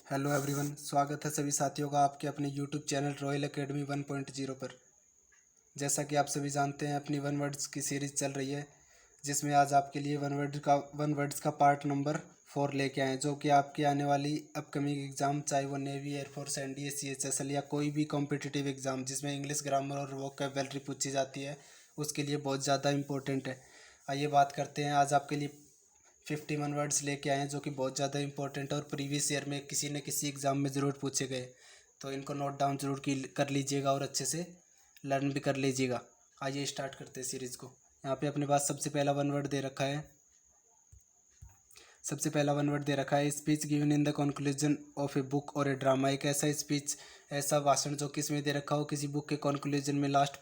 Hello everyone, स्वागत है सभी साथियों का आपके अपने यूट्यूब चैनल रॉयल एकेडमी 1.0 पर। जैसा कि आप सभी जानते हैं, अपनी वन वर्ड्स की सीरीज़ चल रही है, जिसमें आज आपके लिए वन वर्ड्स का पार्ट नंबर 4 लेके आए हैं, जो कि आपकी आने वाली अपकमिंग एग्ज़ाम, चाहे वो नेवी, एयरफोर्स, एनडीए, सीएचएसएल या कोई भी कॉम्पिटिटिव एग्ज़ाम जिसमें इंग्लिश ग्रामर और वोकैबुलरी पूछी जाती है, उसके लिए बहुत ज़्यादा इंपॉर्टेंट है। आइए बात करते हैं। आज आपके लिए 51 वर्ड्स लेके आए हैं, जो कि बहुत ज़्यादा इंपॉर्टेंट है और प्रीवियस ईयर में किसी न किसी एग्ज़ाम में ज़रूर पूछे गए। तो इनको नोट डाउन जरूर कर लीजिएगा और अच्छे से लर्न भी कर लीजिएगा। आइए स्टार्ट करते हैं सीरीज़ को। यहाँ पे अपने पास सबसे पहला वन वर्ड दे रखा है। सबसे पहला वन वर्ड दे रखा है, speech given in the conclusion of a book और ए ड्रामा। एक ऐसा स्पीच, ऐसा भाषण जो किस में दे रखा हो, किसी बुक के कंक्लूजन में लास्ट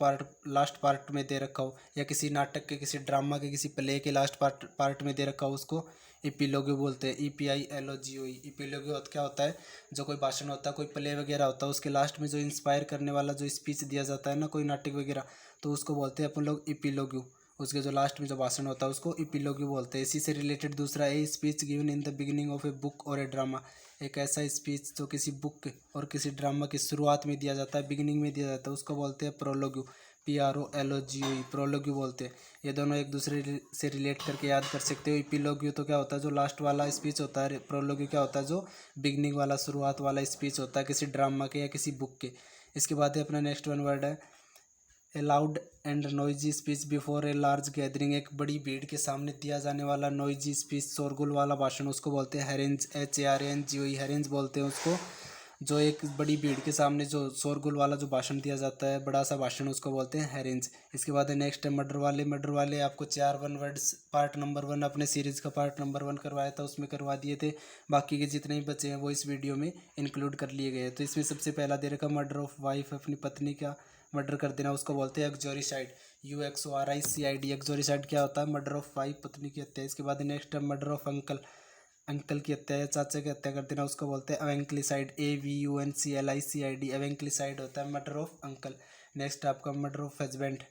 पार्ट में दे रखा हो, या किसी नाटक के, किसी ड्रामा के, किसी प्ले के लास्ट पार्ट में दे रखा हो, उसको इपीलोगी बोलते हैं। EPILOGOE। इपीलोगी क्या होता है? जो कोई भाषण होता है, कोई प्ले वगैरह होता है, उसके लास्ट में जो इंस्पायर करने वाला जो स्पीच दिया जाता है ना, कोई नाटक वगैरह, तो उसको बोलते हैं अपन लोग इपीलोगी। उसके जो लास्ट में जो भाषण होता है उसको इपीलोगी बोलते हैं। इसी से रिलेटेड दूसरा, a speech given in the beginning of a book और ए ड्रामा। एक ऐसा स्पीच जो किसी बुक और किसी ड्रामा की शुरुआत में दिया जाता है, बिगिनिंग में दिया जाता है, उसको बोलते हैं प्रोलोग्यू। PROLOGUE, प्रोलोग्यू बोलते हैं। ये दोनों एक दूसरे से रिलेट करके याद कर सकते हो। इपीलोग्यू तो क्या होता है, जो लास्ट वाला स्पीच होता है। प्रोलोग्यू क्या होता है, जो बिगिनिंग वाला, शुरुआत वाला स्पीच होता है किसी ड्रामा के या किसी बुक के। इसके बाद अपना नेक्स्ट वन वर्ड है, ए loud and noisy speech before a large gathering. एक बड़ी भीड़ के सामने दिया जाने वाला नॉइजी स्पीच, शोरगुल वाला भाषण, उसको बोलते हैं हैरेंज। HARNGOE, हैरेंज बोलते हैं उसको। जो एक बड़ी भीड़ के सामने जो शोरगुल वाला जो भाषण दिया जाता है, बड़ा सा भाषण, उसको बोलते हैं हैरेंज। इसके बाद नेक्स्ट है मर्डर वाले। मर्डर वाले आपको 4 वन वर्ड्स पार्ट नंबर 1, अपने सीरीज़ का पार्ट नंबर 1 करवाया था, उसमें करवा दिए थे। बाकी के जितने भी बचे हैं वो इस वीडियो में इंक्लूड कर लिए गए। तो इसमें सबसे पहला दे रखा मर्डर ऑफ वाइफ, अपनी पत्नी का मर्डर कर देना, उसको बोलते हैं एक्सोरिसाइड। UXORICID। एक्सोरिसाइड क्या होता है? मर्डर ऑफ वाइफ, पत्नी की हत्या। इसके बाद नेक्स्ट है मर्डर ऑफ अंकल। अंकल की हत्या या चाचा की हत्या कर देना, उसको बोलते हैं अवेंक्लिसाइड। AVUNCLICID। अवेंक्लिसाइड होता है मर्डर ऑफ अंकल। नेक्स्ट आपका मर्डर ऑफ हस्बैंड।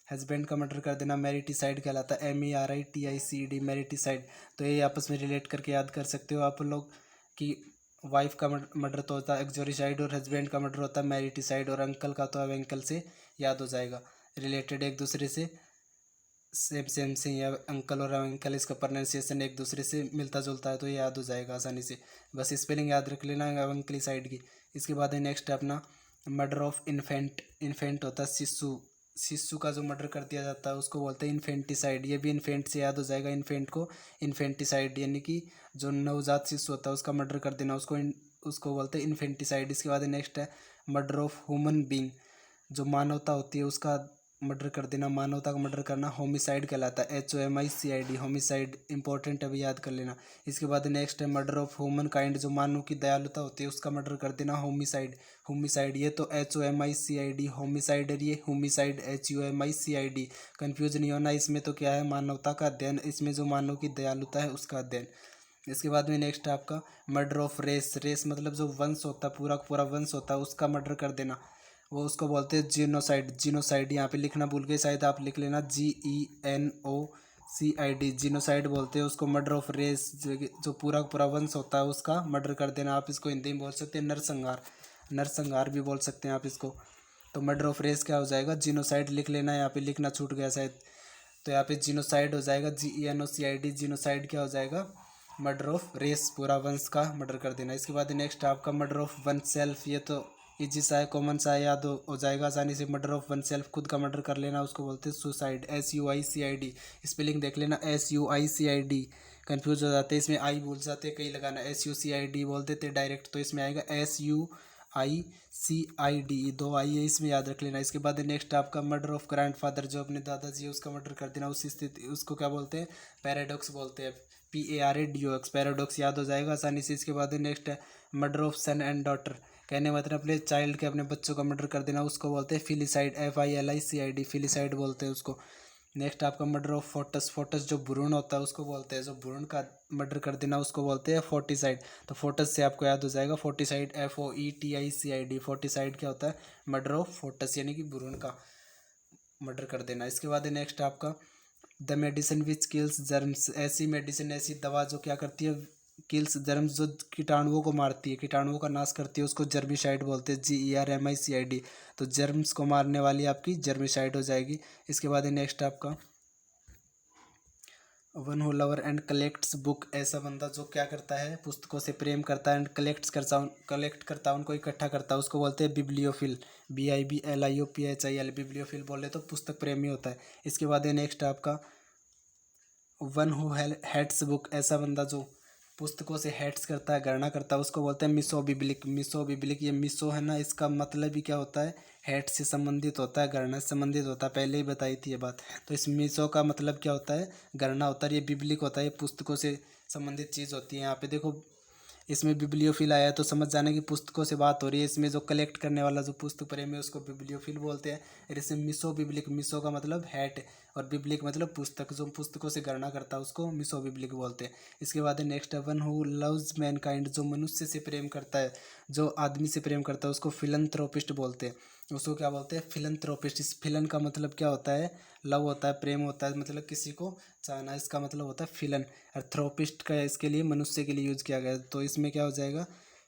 हस्बैंड का मर्डर कर देना मैरिटिसाइड कहलाता है। MERITICED, मैरिटिसाइड। तो ये आपस में रिलेट करके याद कर सकते हो आप लोग कि वाइफ का मर्डर तो होता है एक्सोरिसाइड, और हस्बैंड का मर्डर होता है मैरिटिसाइड, और अंकल का तो अवेंकल से याद हो जाएगा। रिलेटेड एक दूसरे से सेम सेम से, या अंकल और अंकल, इसका प्रोनाउंसिएशन एक दूसरे से मिलता जुलता है, तो ये याद हो जाएगा आसानी से। बस स्पेलिंग याद रख लेना अंकली साइड की। इसके बाद है नेक्स्ट है अपना मर्डर ऑफ इन्फेंट। इन्फेंट होता है शिशु। शिशु का जो मर्डर कर दिया जाता है उसको बोलते हैं इन्फेंटिसाइड। ये भी इन्फेंट से याद हो जाएगा, इन्फेंट को इन्फेंटिसाइड, यानी कि जो नवजात शिशु होता है उसका मर्डर कर देना, उसको बोलते हैं इन्फेंटिसाइड। इसके बाद नेक्स्ट है मर्डर ऑफ ह्यूमन बींग। जो मानवता होती है उसका मर्डर कर देना, मानवता का मर्डर करना, होमिसाइड कहलाता है। HOMICID, homicide. इंपॉर्टेंट है, अभी याद कर लेना। इसके बाद नेक्स्ट है मर्डर ऑफ ह्यूमन काइंड। जो मानव की दयालुता होती है उसका मर्डर कर देना, होमिसाइड। होमिसाइड, ये तो HOMICID होमिसाइड है, ये होमिसाइड HOMICID। कन्फ्यूज नहीं होना, इसमें तो क्या है, मानवता का अध्ययन, इसमें जो मानव की दयालुता है उसका अध्ययन। इसके बाद में नेक्स्ट है आपका मर्डर ऑफ रेस। रेस मतलब जो वंश होता है, पूरा का पूरा वंश होता है, उसका मर्डर कर देना, वो उसको बोलते हैं जीनोसाइड। जीनोसाइड यहाँ पे लिखना भूल गए शायद, आप लिख लेना GENOCID। जीनोसाइड बोलते हैं उसको। मर्डर ऑफ रेस, जो पूरा का पूरा वंश होता है उसका मर्डर कर देना। आप इसको हिंदी में बोल सकते हैं नरसंहार। नरसंहार भी बोल सकते हैं आप इसको। तो मर्डर ऑफ रेस क्या हो जाएगा? जीनोसाइड लिख लेना, यहाँ पे लिखना छूट गया शायद। तो यहाँ पे जीनोसाइड हो जाएगा, GENOCID। जीनोसाइड क्या हो जाएगा? मर्डर ऑफ रेस, पूरा वंश का मर्डर कर देना। इसके बाद नेक्स्ट आपका मर्डर ऑफ वन सेल्फ। ये तो इजी सा है, कॉमन सा है, याद हो जाएगा आसानी से। मर्डर ऑफ वन सेल्फ, खुद का मर्डर कर लेना, उसको बोलते हैं सुसाइड। SUICID। स्पेलिंग देख लेना, SUICID। कन्फ्यूज हो जाते हैं, इसमें आई भूल जाते हैं कई लगाना, SUCID बोल देते डायरेक्ट, तो इसमें आएगा SUICID। 2 आई है, इसमें याद रख लेना। इसके बाद नेक्स्ट आपका मर्डर ऑफ ग्रैंडफादर। जो अपने दादाजी है उसका मर्डर कर देना, उस स्थिति, उसको क्या बोलते हैं? पैराडॉक्स बोलते हैं। PARADOX, पैराडॉक्स, याद हो जाएगा आसानी से। इसके बाद नेक्स्ट है murder of son and daughter. कहने मतलब अपने चाइल्ड के, अपने बच्चों का मर्डर कर देना, उसको बोलते हैं फिलिसाइड। FILICID, फिलिसाइड बोलते हैं उसको। नेक्स्ट आपका मर्डर ऑफ फोटस। फोटस जो भ्रूण होता है उसको बोलते हैं, जो भ्रूण का मर्डर कर देना उसको बोलते हैं फोर्टिसाइड। तो फोटस से आपको याद हो जाएगा फोर्टिसाइड, FOETICID। फोर्टिसाइड क्या होता है? मर्डर ऑफ फोटस, यानी कि भ्रूण का मर्डर कर देना। इसके बाद नेक्स्ट आपका the medicine which kills germs. ऐसी मेडिसिन, ऐसी दवा जो क्या करती है, किल्स जर्म्स, जो कीटाणुओं को मारती है, कीटाणुओं का नाश करती है, उसको जर्मिसाइड बोलते हैं, GERMICID। तो जर्म्स को मारने वाली आपकी जर्मिसाइड हो जाएगी। इसके बाद है नेक्स्ट आपका one who lover and collects book, ऐसा बंदा जो क्या करता है, पुस्तकों से प्रेम करता है, एंड कलेक्ट करता है, उनको इकट्ठा करता है, उसको बोलते हैं बिब्लियोफिल। BIBLIOPHIL, बिब्लियोफिल बोले तो पुस्तक प्रेमी होता है। इसके बाद है नेक्स्ट आपका वन हु हेट्स बुक, ऐसा बंदा जो पुस्तकों से हेट्स करता है, घृणा करता है, उसको बोलते हैं मिसोबिब्लिक। मिसोबिब्लिक, ये मिसो है ना, इसका मतलब ही क्या होता है, हेट से संबंधित होता है, घृणा से संबंधित होता है, पहले ही बताई थी ये बात। तो इस मिसो का मतलब क्या होता है, घृणा होता है। ये बिब्लिक होता है, ये पुस्तकों से संबंधित चीज़ होती है। यहाँ पे देखो, इसमें बिब्लियोफिल आया तो समझ जाने की पुस्तकों से बात हो रही है। इसमें जो कलेक्ट करने वाला जो पुस्तक प्रेमी है उसको बिब्लियोफिल बोलते हैं। और इसमें मिसो बिब्लिक, मिसो का मतलब हैट और बिब्लिक मतलब पुस्तक, जो पुस्तकों से गणना करता है उसको मिसो बिब्लिक बोलते हैं। इसके बाद है next one who loves Mankind, जो मनुष्य से प्रेम करता है, जो आदमी से प्रेम करता है, उसको फिलंथ्रोपिस्ट बोलते हैं। उसको क्या बोलते हैं, फिलंथ्रोपिस्ट। इस फिलन का मतलब क्या होता है, लव होता है, प्रेम होता है, मतलब किसी को चाहना, इसका मतलब होता है फिलन। और थ्रोपिस्ट का इसके लिए मनुष्य के लिए यूज किया गया है, तो इसमें क्या हो जाएगा,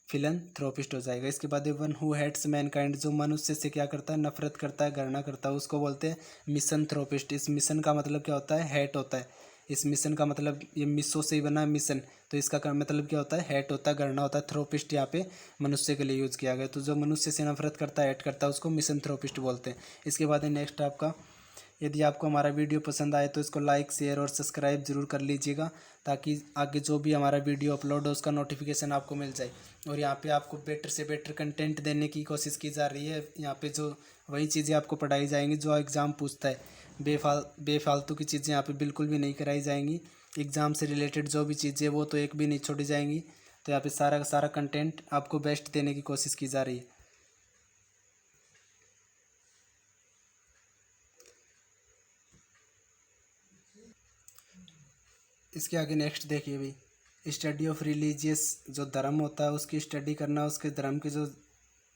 फिलंथ्रोपिस्ट हो जाएगा। इसके बाद वन हु हेट्स मैनकाइंड, जो मनुष्य से क्या करता है, नफरत करता है, घृणा करता है, उसको बोलते हैं मिसनथ्रोपिस्ट। इस मिशन का मतलब क्या होता है, हेट होता है। इस मिशन का मतलब, ये मिसो से ही बना है मिशन, तो इसका मतलब क्या होता है, हेट होता है, घृणा होता है। थ्रोपिस्ट यहाँ पे मनुष्य के लिए यूज किया गया, तो जो मनुष्य से नफरत करता है, हेट करता है, उसको मिसनथ्रोपिस्ट बोलते हैं। इसके बाद है नेक्स्ट आपका, यदि आपको हमारा वीडियो पसंद आए तो इसको लाइक, शेयर और सब्सक्राइब जरूर कर लीजिएगा, ताकि आगे जो भी हमारा वीडियो अपलोड हो उसका नोटिफिकेशन आपको मिल जाए। और यहाँ पे आपको बेटर से बेटर कंटेंट देने की कोशिश की जा रही है। यहाँ पे जो वही चीज़ें आपको पढ़ाई जाएंगी जो एग्ज़ाम पूछता है। बेफालतू की चीज़ें यहाँ पे बिल्कुल भी नहीं कराई जाएंगी। एग्ज़ाम से रिलेटेड जो भी चीज़ें वो तो एक भी नहीं छोड़ी जाएंगी। तो यहाँ पे सारा का सारा कंटेंट आपको बेस्ट देने की कोशिश की जा रही है। इसके आगे नेक्स्ट देखिए भाई, स्टडी ऑफ रिलीजियस, जो धर्म होता है उसकी स्टडी करना, उसके धर्म की जो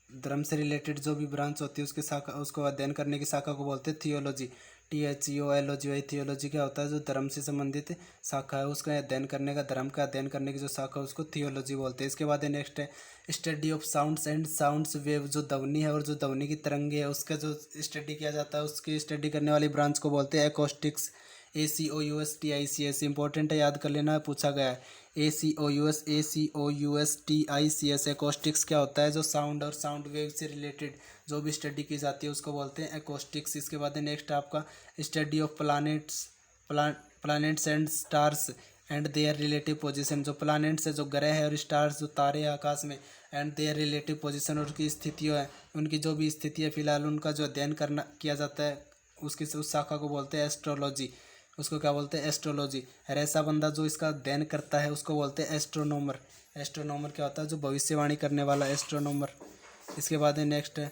धर्म से रिलेटेड जो भी ब्रांच होती है उसके शाखा, उसको अध्ययन करने की शाखा को बोलते हैं थियोलॉजी। THEOLOGY। वही थियोलॉजी क्या होता है, जो धर्म से संबंधित शाखा है उसका अध्ययन करने का, धर्म का अध्ययन करने की जो शाखा है उसको थियोलॉजी बोलते हैं। इसके बाद है नेक्स्ट है study of sounds and sounds wave, जो ध्वनि है और जो ध्वनि की तरंगे है उसका जो स्टडी किया जाता है, उसकी स्टडी करने वाली ब्रांच को बोलते हैं एकॉस्टिक्स। ACOUSTICS इंपॉर्टेंट है, याद कर लेना है, पूछा गया है। ACOUSTICS एकॉस्टिक्स क्या होता है, जो साउंड और साउंड वेव से रिलेटेड जो भी स्टडी की जाती है उसको बोलते हैं एकॉस्टिक्स। इसके बाद है नेक्स्ट आपका study of planets and stars and there relative position, जो प्लानट्स है, जो ग्रह है, और स्टार्स जो तारे हैं आकाश में, एंड देयर रिलेटिव पोजीशन, और उनकी स्थितियों है, उनकी जो भी स्थिति है फिलहाल उनका जो अध्ययन करना किया जाता है, उसकी उस शाखा को बोलते हैं एस्ट्रोलॉजी। उसको क्या बोलते हैं, एस्ट्रोलॉजी। और ऐसा बंदा जो इसका अध्ययन करता है उसको बोलते हैं एस्ट्रोनॉमर। एस्ट्रोनॉमर क्या होता है, जो भविष्यवाणी करने वाला एस्ट्रोनॉमर। इसके बाद है नेक्स्ट है,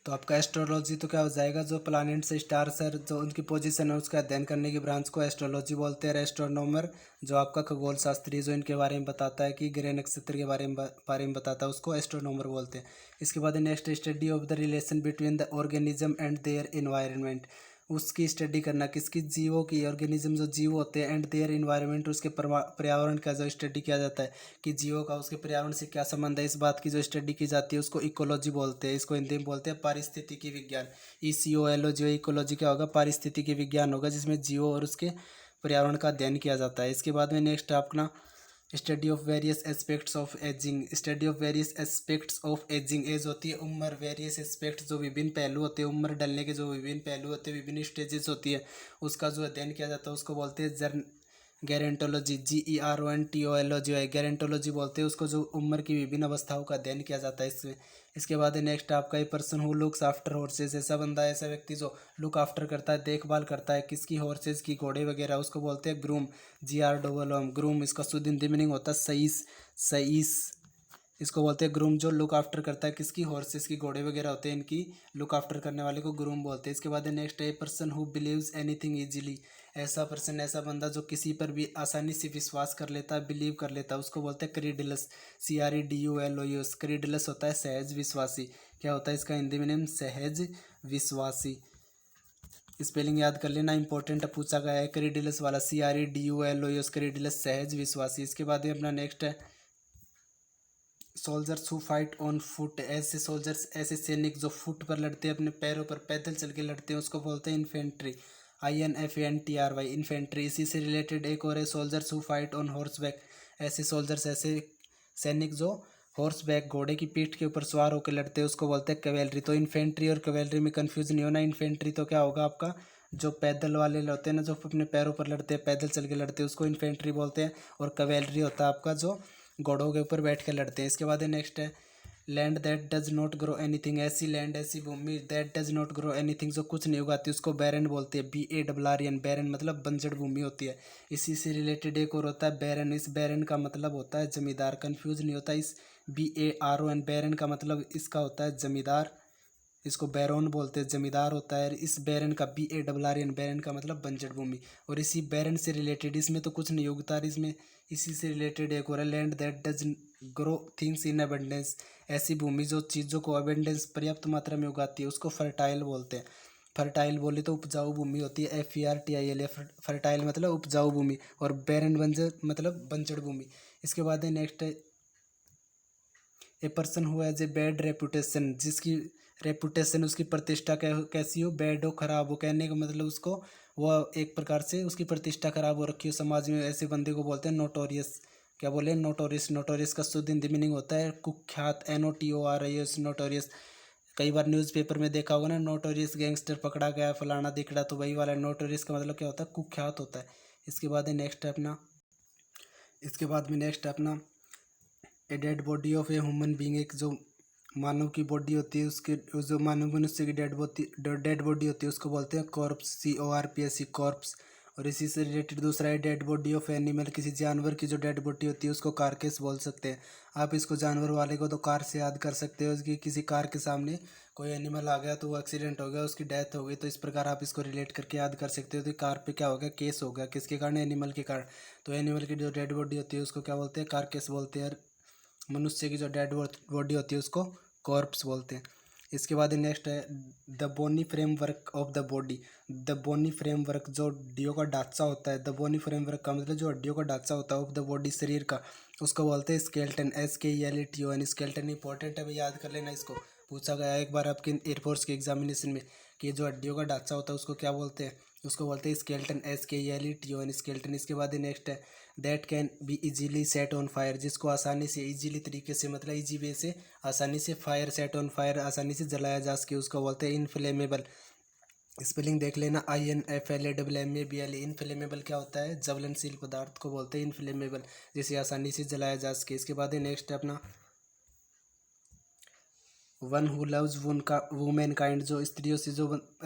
तो आपका एस्ट्रोलॉजी तो क्या हो जाएगा, जो प्लानिट से स्टार्स है, जो उनकी पोजीशन है उसका अध्ययन करने की ब्रांच को एस्ट्रोलॉजी बोलते हैं। एस्ट्रोनॉमर जो आपका खगोल शास्त्री, जो इनके बारे में बताता है कि ग्रह नक्षत्र के बारे में बताता है, उसको एस्ट्रोनॉमर बोलते हैं। इसके बाद next study of the relation between the organism and their environment, उसकी स्टडी करना, किसकी, जीवों की, ऑर्गेनिज्म जो जीव होते हैं, एंड देयर इन्वायरमेंट, उसके पर्यावरण का जो स्टडी किया जाता है कि जीवों का उसके पर्यावरण से क्या संबंध है, इस बात की जो स्टडी की जाती है उसको इकोलॉजी बोलते हैं। इसको हिंदी में बोलते हैं पारिस्थितिकी विज्ञान। ECOLOGY। इकोलॉजी क्या होगा, पारिस्थितिकी विज्ञान होगा, जिसमें जीवों और उसके पर्यावरण का अध्ययन किया जाता है। इसके बाद में नेक्स्ट अपना study of various aspects of ageing. Study of various aspects of ageing, age होती है उम्र, वेरियस एस्पेक्ट्स जो विभिन्न पहलू होते हैं, उम्र डलने के जो विभिन्न पहलू होते हैं, विभिन्न स्टेजेस होती है, उसका जो अध्ययन किया जाता है उसको बोलते हैं जर्न गैरेंटोलॉजी। GERONTOLOGY है, गैरेंटोलॉजी बोलते हैं उसको, जो उम्र की विभिन्न अवस्थाओं का अध्ययन किया जाता है इसमें। इसके बाद है नेक्स्ट आपका, a person who looks after horse's, ऐसा बंदा, ऐसा व्यक्ति जो लुक आफ्टर करता है, देखभाल करता है, किसकी, हॉर्सेज की, घोड़े वगैरह, उसको बोलते हैं ग्रूम। GROOM, groom. इसका शुद्ध हिंदी मीनिंग होता है सईस। सईस, इसको बोलते हैं ग्रूम, जो लुक आफ्टर करता है किसकी, हॉर्सेस की, घोड़े वगैरह होते हैं इनकी लुक आफ्टर करने वाले को ग्रूम बोलते हैं। इसके बाद नेक्स्ट है person who believes anything easily, ऐसा पर्सन, ऐसा बंदा जो किसी पर भी आसानी से विश्वास कर लेता है, बिलीव कर लेता है, उसको बोलते हैं क्रीडलस। CREDULOUS, क्रीडलस होता है सहज विश्वासी। क्या होता है इसका हिंदी में नेम, सहज विश्वासी। स्पेलिंग याद कर लेना, इंपॉर्टेंट पूछा गया है। क्रेडिलस वाला CREDULOS क्रेडिलस, सहज विश्वासी। इसके बाद में अपना नेक्स्ट है soldiers who fight on foot. ऐसे सोल्जर्स, ऐसे सैनिक जो फुट पर लड़ते हैं, अपने पैरों पर पैदल चल के लड़ते हैं, उसको बोलते हैं इन्फेंट्री। INFANTRY, infantry. इसी से रिलेटेड एक और है soldiers who fight on horse back. ऐसे सोल्जर्स, ऐसे सैनिक जो हॉर्स बैक, घोड़े की पीठ के ऊपर सवार होकर लड़ते हैं, उसको बोलते हैं कैवेलरी। तो इन्फेंट्री और कैवेलरी में कंफ्यूज नहीं होना। इन्फेंट्री तो क्या होगा आपका, जो पैदल वाले होते हैं ना, जो अपने पैरों पर लड़ते हैं, पैदल चल के लड़ते हैं, उसको इन्फेंट्री बोलते हैं। और कैवेलरी होता है आपका जो घोड़ों के ऊपर बैठ कर लड़ते हैं। इसके बाद नेक्स्ट है land that does not grow anything. ऐसी लैंड, ऐसी भूमि, that does not grow anything, जो कुछ नहीं उगाती, उसको बैरन बोलते हैं। BARRN, बैरन मतलब बंजर भूमि होती है। इसी से रिलेटेड एक और होता है बैरन। इस बैरन का मतलब होता है जमींदार, कंफ्यूज नहीं होता। इस BARON, बैरन का मतलब इसका होता है जमींदार, इसको बैरोन बोलते हैं, जमींदार होता है। इस बैरन का BARRN, बैरन का मतलब बंजर भूमि। और इसी बैरन से रिलेटेड, इसमें तो कुछ नहीं उगता, इसमें इसी से रिलेटेड एक और है land that does grow things in abundance. ऐसी भूमि जो चीज़ों को अबेंडेंस, पर्याप्त मात्रा में उगाती है, उसको फर्टाइल बोलते हैं। फर्टाइल बोले तो उपजाऊ भूमि होती है, FERTIL। फर्टाइल मतलब उपजाऊ भूमि, और बैरन बंजर मतलब बंजर भूमि। इसके बाद है नेक्स्ट है a person who has a bad reputation, जिसकी रेपुटेशन, उसकी प्रतिष्ठा कैसी हो, बैड हो, खराब हो। कहने का मतलब उसको, वह एक प्रकार से उसकी प्रतिष्ठा खराब हो रखी हो समाज में, ऐसे बंदे को बोलते हैं नोटोरियस। क्या बोले, नोटोरियस। नोटोरियस का शुद्ध हिंदी मीनिंग होता है कुख्यात, NOTORIOS, नोटोरियस। कई बार न्यूज़पेपर में देखा होगा ना, नोटोरियस गैंगस्टर पकड़ा गया, फलाना दिखड़ा, तो वही वाला नोटोरियस का मतलब क्या होता है, कुख्यात होता है। इसके बाद है नेक्स्ट है अपना, इसके बाद में नेक्स्ट है अपना a dead body of a human being. एक जो मानव की बॉडी होती है, उसके जो मानव मनुष्य की डेड बॉडी होती है, उसको बोलते हैं कॉर्प्स, CORPS, कॉर्प्स। और इसी से रिलेटेड दूसरा है डेड बॉडी ऑफ एनिमल। किसी जानवर की जो डेड बॉडी होती है, उसको कारकेस बोल सकते हैं। आप इसको जानवर वाले को तो कार से याद कर सकते हो कि किसी कार के सामने कोई एनिमल आ गया, तो वो एक्सीडेंट हो गया, उसकी डेथ हो गई, तो इस प्रकार आप इसको रिलेट करके याद कर सकते हो। तो कार पे क्या हो गया, केस हो गया, किसके कारण, एनिमल के कारण। तो एनिमल की जो डेड बॉडी होती है, उसको क्या बोलते हैं, कारकेस बोलते हैं। मनुष्य की जो डेड बॉडी होती है, उसको कॉर्प्स बोलते हैं। इसके बाद नेक्स्ट है the bony framework of the body. The bony framework, जो हड्डियों का ढांचा होता है, द बोनी फ्रेमवर्क का मतलब जो हड्डियों का ढांचा होता है ऑफ द बॉडी, शरीर का, उसको बोलते हैं स्केलेटन, SKELETON। स्केलेटन इंपॉर्टेंट है भाई, याद कर लेना इसको। पूछा गया एक बार आपके एयरफोर्स के एग्जामिनेशन में कि जो हड्डियों का ढांचा होता है, उसको क्या बोलते हैं, उसको बोलते हैं स्केलेटन, SKELETON, स्केलेटन। इसके बाद नेक्स्ट है that can be easily set on fire, जिसको आसानी से, इजीली तरीके से, मतलब इजी वे से, आसानी से फायर, सेट ऑन फायर, आसानी से जलाया जा सके, उसको बोलते हैं इनफ्लेमेबल। स्पेलिंग देख लेना, INFLAMABLE। इनफ्लेमेबल क्या होता है, ज्वलनशील पदार्थ को बोलते हैं इनफ्लेमेबल, जिसे आसानी से जलाया जा सके। इसके बाद नेक्स्ट है अपना one who loves women kind. जो स्त्रियों से,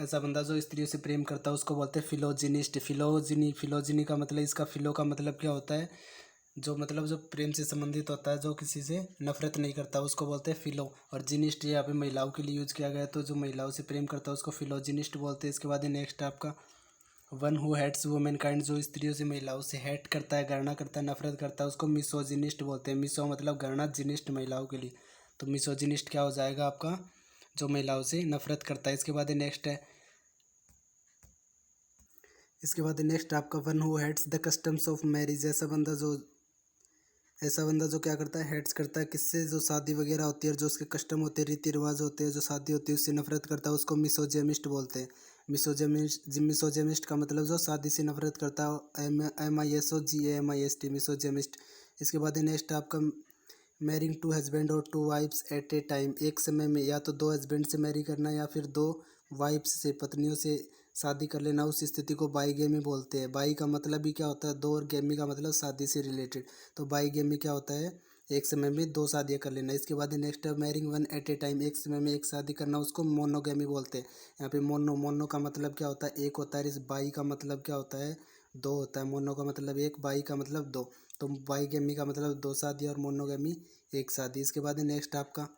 ऐसा बंदा जो स्त्रियों से प्रेम करता है, उसको बोलते हैं फिलोजिनिस्ट। फिलोजिनी का मतलब, इसका फिलो का मतलब क्या होता है, जो मतलब जो प्रेम से संबंधित होता है, जो किसी से नफरत नहीं करता, उसको बोलते हैं फिलो। और जिनिस्ट यहाँ पे महिलाओं के लिए यूज किया गया है, तो जो महिलाओं से प्रेम करता है, उसको फिलोजिनिस्ट बोलते हैं। इसके बाद नेक्स्ट आपका one who hates womankind. जो स्त्रियों से, महिलाओं से हेट करता है, घृणा करता है, नफरत करता है, उसको मिसोजिनिस्ट बोलते हैं। मिसो मतलब घृणा, जिनिस्ट महिलाओं के लिए, तो मिसोजिनिस्ट क्या हो जाएगा आपका, जो महिलाओं से नफरत करता है। इसके बाद नेक्स्ट है, इसके बाद नेक्स्ट आपका one who hates the customs of marriage. ऐसा बंदा जो क्या करता है, हेड्स करता है, किससे, जो शादी वगैरह होती है, जो उसके कस्टम होते हैं, रीति रिवाज होते हैं, जो शादी होती है, उससे नफरत करता है, उसको मिसोजेमिस्ट बोलते हैं। मिसोजेमिस्ट का मतलब जो शादी से नफरत करता है, MISOGAMIST, मिसोजेमिस्ट। इसके बाद नेक्स्ट आपका मैरिंग टू हस्बैंड और two wifes at a time. एक समय में या तो दो हस्बैंड से मैरी करना, या फिर दो वाइफ्स से, पत्नियों से शादी कर लेना, उस स्थिति को बाईगेमी बोलते हैं। बाई का मतलब भी क्या होता है, दो, और गेमी का मतलब शादी से रिलेटेड। तो बाईगेमी क्या होता है, एक समय में दो शादियां कर लेना। इसके बाद नेक्स्ट है marrying one at a time. एक समय में एक शादी करना, उसको मोनोगेमी बोलते हैं। यहाँ पे मोनो का मतलब क्या होता है, एक होता है। इस बाई का मतलब क्या होता है, दो होता है। मोनो का मतलब एक, बाई का मतलब दो। तो बाईगेमी का मतलब दो शादी, और मोनोगेमी एक शादी। इसके बाद नेक्स्ट आपका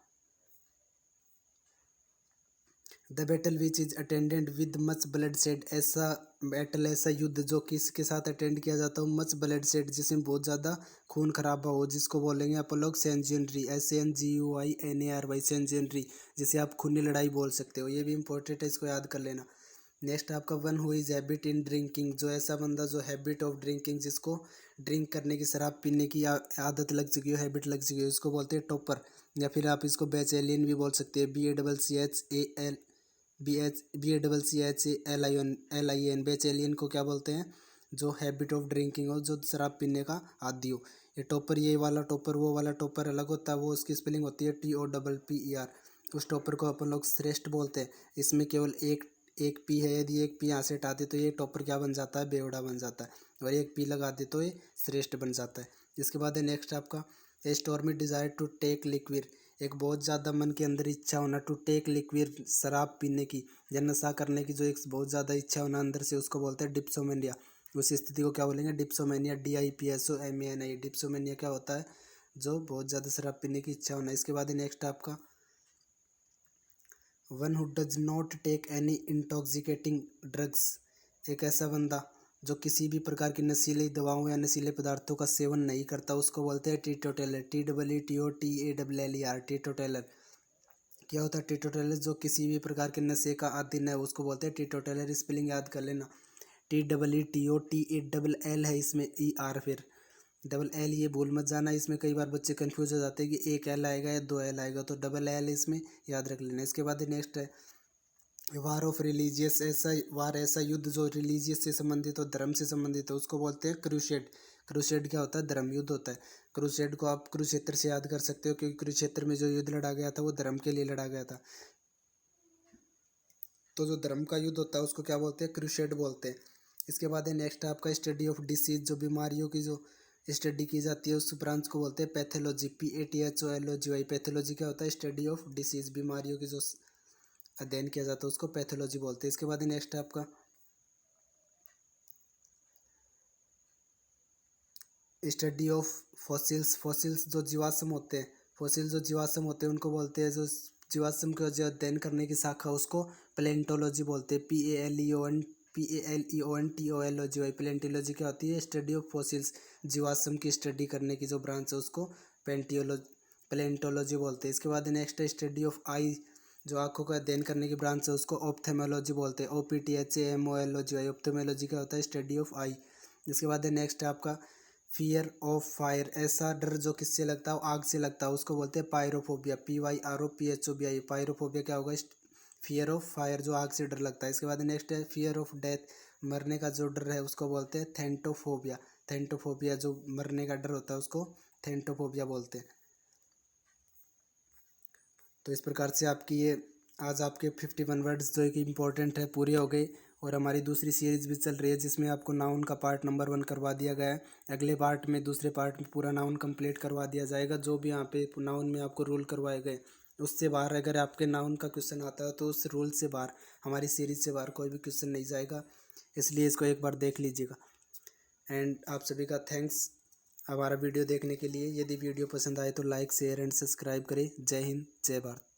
the battle which is attended with much blood shed. ऐसा बैटल, ऐसा युद्ध जो किसके साथ अटेंड किया जाता हो, मच ब्लड शेड, जिसमें बहुत ज़्यादा खून खराबा हो, जिसको बोलेंगे आप लोग सेंजेंट्री, SANGUINARY, सेंजेंट्री, जिसे आप खूनी लड़ाई बोल सकते हो। ये भी इंपॉर्टेंट है, इसको याद कर लेना। नेक्स्ट आपका one who is habit in drinking, जो ऐसा बंदा जो हैबिट ऑफ ड्रिंकिंग, जिसको ड्रिंक करने की, शराब पीने की आदत लग चुकी हो, हैबिट लग चुकी है, उसको बोलते हैं टॉपर। या फिर आप इसको बैचेलियन भी बोल सकते हैं, BACCHALION। बैचेलियन को क्या बोलते हैं, जो हैबिट ऑफ ड्रिंकिंग हो, जो शराब पीने का आदी हो। ये टॉपर, ये वाला टॉपर, वो वाला टॉपर अलग होता है, वो उसकी स्पेलिंग होती है TOPPER। उस टॉपर को अपन लोग श्रेष्ठ बोलते हैं। इसमें केवल एक एक पी है, यदि एक पी यहाँ से हटा दे तो ये टॉपर क्या बन जाता है, बेवड़ा बन जाता है, और एक पी लगा दे तो ये श्रेष्ठ बन जाता है। इसके बाद है नेक्स्ट आपका a stormy desire to take liquid, एक बहुत ज़्यादा मन के अंदर इच्छा होना, टू टेक लिक्विड, शराब पीने की या नशा करने की जो एक बहुत ज़्यादा इच्छा होना अंदर से, उसको बोलते हैं डिप्सोमेनिया। उस स्थिति को क्या बोलेंगे, डिप्सोमेनिया, DIPSOMANIA। डिप्सोमेनिया क्या होता है, जो बहुत ज़्यादा शराब पीने की इच्छा होना। इसके बाद नेक्स्ट आपका one who does not take any intoxicating drugs, एक ऐसा बंदा जो किसी भी प्रकार की नशीली दवाओं या नशीले पदार्थों का सेवन नहीं करता, उसको बोलते हैं टीटोटेलर। TEETOTALLER। टीटोटेलर क्या होता है, टीटोटेलर जो किसी भी प्रकार के नशे का आदी न है, उसको बोलते हैं टीटोटेलर। स्पेलिंग याद कर लेना, TEETOTALL है इसमें ER, फिर डबल एल, ये भूल मत जाना। इसमें कई बार बच्चे कंफ्यूज हो जाते हैं कि एक एल आएगा या दो एल आएगा, तो डबल एल इसमें याद रख लेना। इसके बाद नेक्स्ट है वार ऑफ रिलीजियस, ऐसा युद्ध जो रिलीजियस से संबंधित हो, धर्म से संबंधित हो, उसको बोलते हैं क्रूसेड। क्रूसेड क्या होता है, धर्म युद्ध होता है। क्रूसेड को आप कुरुक्षेत्र से याद कर सकते हो, क्योंकि कुरुक्षेत्र में जो युद्ध लड़ा गया था वो धर्म के लिए लड़ा गया था। तो जो धर्म का युद्ध होता है उसको क्या बोलते हैं, क्रूसेड बोलते हैं। इसके बाद है नेक्स्ट आपका स्टडी ऑफ डिसीज, जो बीमारियों की जो स्टडी की जाती है उस ब्रांच को बोलते हैं पैथोलॉजी। PATHOLOGY। पैथोलॉजी क्या होता है, स्टडी ऑफ डिसीज, बीमारियों की जो अध्ययन किया जाता है उसको पैथोलॉजी बोलते हैं। इसके बाद नेक्स्ट आपका स्टडी ऑफ फॉसिल्स। फॉसिल्स जो जीवाश्म होते हैं, फॉसिल जो जीवाश्म होते हैं उनको बोलते हैं, जो जीवाश्म का जो अध्ययन करने की शाखा उसको प्लेंटोलॉजी बोलते हैं। PALEONTOLOGY। प्लेंटोलॉजी क्या होती है, स्टडी ऑफ फॉसिल्स, जीवाश्म की स्टडी करने की जो ब्रांच है उसको प्लेंटोलॉजी बोलते हैं। इसके बाद नेक्स्ट है स्टडी ऑफ आई, जो आंखों का अध्ययन करने की ब्रांच है उसको ऑप्थेमोलॉजी बोलते हैं। OPTHAMOLOGY। ऑप्थेमोलॉजी क्या होता है, स्टडी ऑफ आई। इसके बाद नेक्स्ट है आपका फियर ऑफ फायर, ऐसा डर जो किससे लगता है, आग से लगता है, उसको बोलते हैं पायरोफोबिया। PYROPHOBIA। पायरोफोबिया क्या होगा, फियर ऑफ फायर, जो आग से डर लगता है। इसके बाद नेक्स्ट है फियर ऑफ डेथ, मरने का जो डर है उसको बोलते हैं थेंटोफोबिया। थेंटोफोबिया जो मरने का डर होता है उसको थेंटोफोबिया बोलते हैं। तो इस प्रकार से आपकी ये आज आपके 51 वर्ड्स जो कि इम्पोर्टेंट है पूरे हो गए। और हमारी दूसरी सीरीज़ भी चल रही है जिसमें आपको नाउन का पार्ट नंबर 1 करवा दिया गया है। अगले पार्ट में, दूसरे पार्ट में पूरा नाउन कंप्लीट करवा दिया जाएगा। जो भी यहाँ पे नाउन में आपको रूल करवाए गए उससे बाहर अगर आपके नाउन का क्वेश्चन आता है तो उस रूल से बाहर, हमारी सीरीज से बाहर कोई भी क्वेश्चन नहीं जाएगा, इसलिए इसको एक बार देख लीजिएगा। एंड आप सभी का थैंक्स हमारा वीडियो देखने के लिए। यदि वीडियो पसंद आए तो लाइक, शेयर एंड सब्सक्राइब करें। जय हिंद, जय भारत।